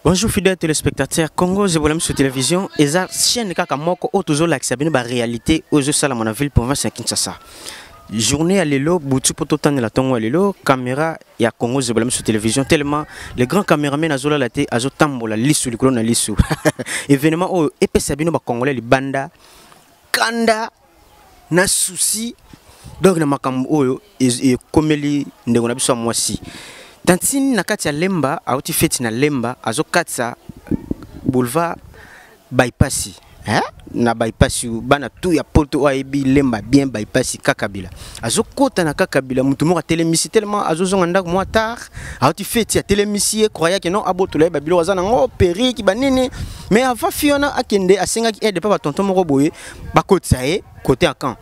Bonjour fidèles téléspectateurs, Congo Zebolem sur télévision. Et la chaîne kaka moko autozo l'accès à réalité aux Salamana ville province de Kinshasa. Journée à l'élo, boutu poto tane la tongo à l'élo, caméra ya Congo Zebolem sur télévision tellement les grands caméramans azola la té azo tambola lisu likolo na lisu. Événement au épais sabino ba congolais li banda kanda na souci donc na makambo oyo e komeli ndeko na biso mwasi. Tantine na kati ya lemba auti feti na lemba azo katsa boulevard bypassi na bypassi bana tout ya poto aibi lemba bien bypassi kakabila azo kota na kakabila mutu moko telemisi tellement azo zonga ndako mo tard auti feti ya telemisi croyait que non abotula ba bilo wazana ngo periki banini mais avant fiona akende asenga ki aide pa tonton moko boye ba kotsa côté à camp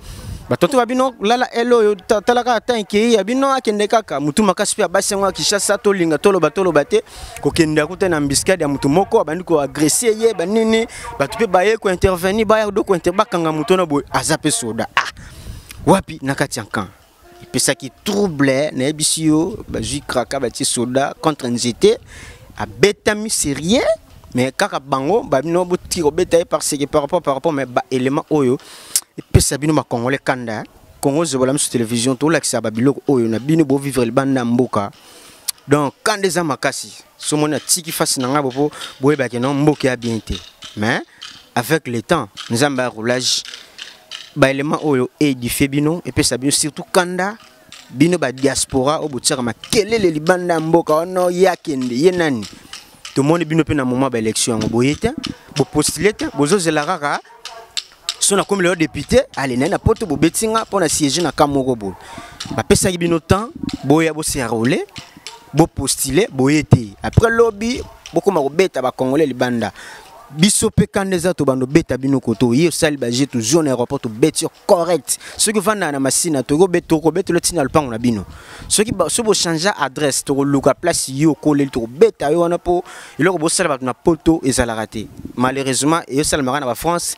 batonto babino lala elo talaka tanki ya bino akende kaka mutu makasi pe basengo Kinshasa to linga tolo bate ko kenda kuta na mbiskade ya mutu moko abandi ko agresser ye banini batu pe baye ko intervenir ba ya do ko interbakanga mutu na boy azape soda wapi nakati yankan pesa ki trouble na ebisio bazui kraka bati soda contre NZT a betami sérieux mais kaka bango babino boti ko betaye parce que par rapport mais ba élément oyo et puis sabino ma congolais kanda Congo Zebolem sur télévision tout l'accès à babilo oyo na bino bo vivre le banda mboka donc quand des amakasi somona tiki face na ngabo boye ba kenon mboka ya bien té mais avec le temps nous avons un roulage ba élément oyo et du febino et puis sabino surtout kanda bino ba diaspora au botsaka makelele libanda mboka ono yakende yenani tout le monde bino pe na moment ba élection boyeta bo postulete bozo zelaraka sona comme le député allez na poto bo betinga pour na siéger na kamoko bo ba pesa bino temps boya bo se rouler bo postuler boyete après lobby boko ma beta ba congolais libanda biso pe kandeza to bando beta bino koto yo sali ba je toujours na aéroport to betir correct ceux qui vanda na machine to go beto ko beto le tinal pango na bino ceux qui so bo changer adresse to luka place yo ko le to beta yo na po iloko bo sala ba na poto ezala raté malheureusement yo sala mara na France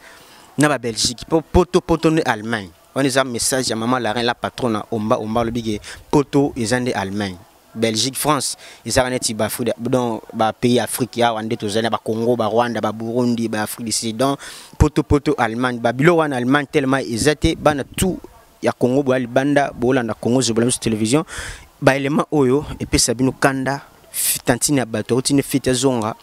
na ba Belgique poto ne Allemagne on les a message à maman la reine la patronne omba le big poto ezande Allemagne Belgique France ils ont neti ba dans ba pays Afrique ya wande to zana ba Congo ba Rwanda ba Burundi ba Afrique du Sud donc poto Allemagne ba bilo wana Allemagne tellement ezate bana tout ya Congo bo banda bo landa Congo Zebolem sur télévision ba élément oyo et puis sabino kanda tantine ba to tine fite zonga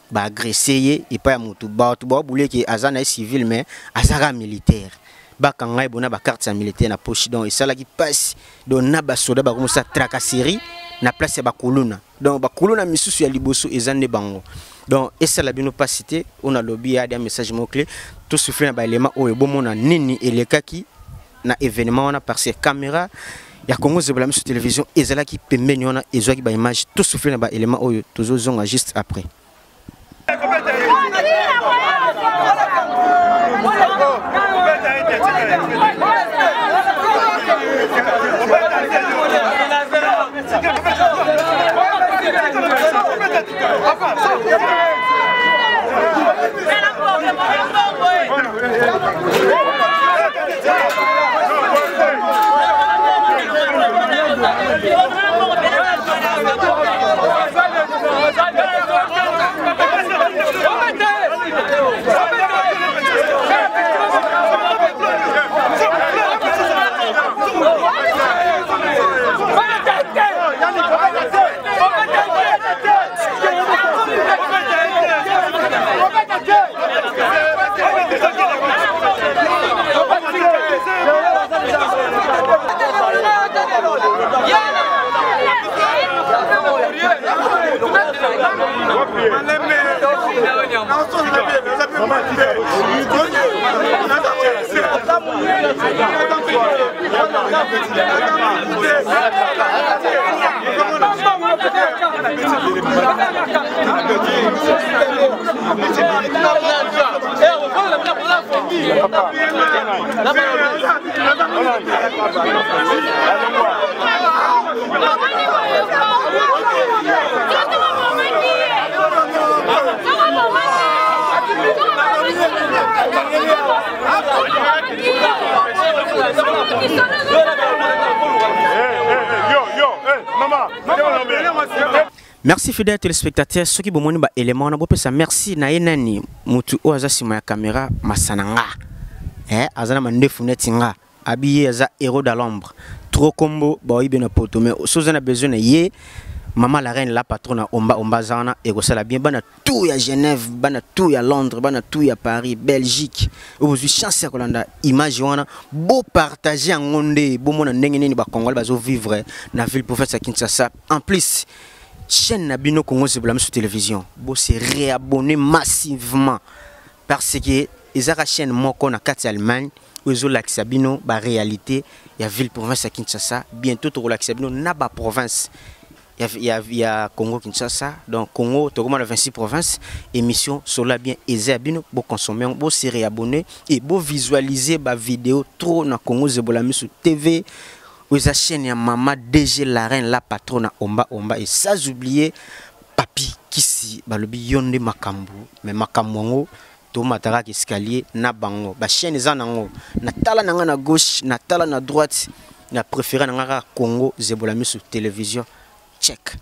ba agresser et pas mutu ba to ba boule ki azana civil mais azara militaire ba kangai bona ba carte militaire na poche donc et ça là qui passe donc na ba soda ba comme ça tracasserie na place ba kuluna donc ba kuluna misusu ya liboso ezande bango donc et ça la bino pas cité on a lobby ya des messages mots clés tout souffler na ba élément oyo bomona nini elekaki na événement on a par ces caméras ya Congo Zebolem sur télévision ezala ki pembeni on a ezwa ki ba image tout souffler na ba élément oyo toujours zonga juste après. Merci fidèles téléspectateurs, ceux qui bomoni ba élément na bopesa merci na yenani mutu oza sima ya caméra masananga. Azana mandefu netinga. Habillé aza héros de l'ombre. Trop combo ba oyibe na poto mais sozana besoin na ye maman la reine la patronne omba zana et ça bien bana tout ya Genève, bana tout ya Londres, bana tout ya Paris, Belgique. Aujourd'hui chance ya kolanda image wana beau partager en ngondé, beau mona ndenge nini ba Congolais bazo vivre na ville province ya Kinshasa. En plus chaîne Nabino Congo Zeboulami sur télévision. Bo se réabonner massivement parce que ils ont chaîne moko na kati Allemagne où ils ont l'accès bino ba réalité ya ville province ya Kinshasa bientôt to l'accès bino na ba province. Il y a Congo Kinshasa donc Congo to comme 26 provinces émission sur la bien aisé bino bo consommer bo se réabonner et bo visualiser ba vidéo trop na Congo Zeboulami sur TV. Vous chaîne ya maman DG la reine la patronne omba et sans oublier papi kisi balobi yonde makambu mais makamwango to matara escalier na bango ba chaîne za nango na tala nanga na gauche na tala na droite na préféré nanga Congo Zeboulami sur télévision check.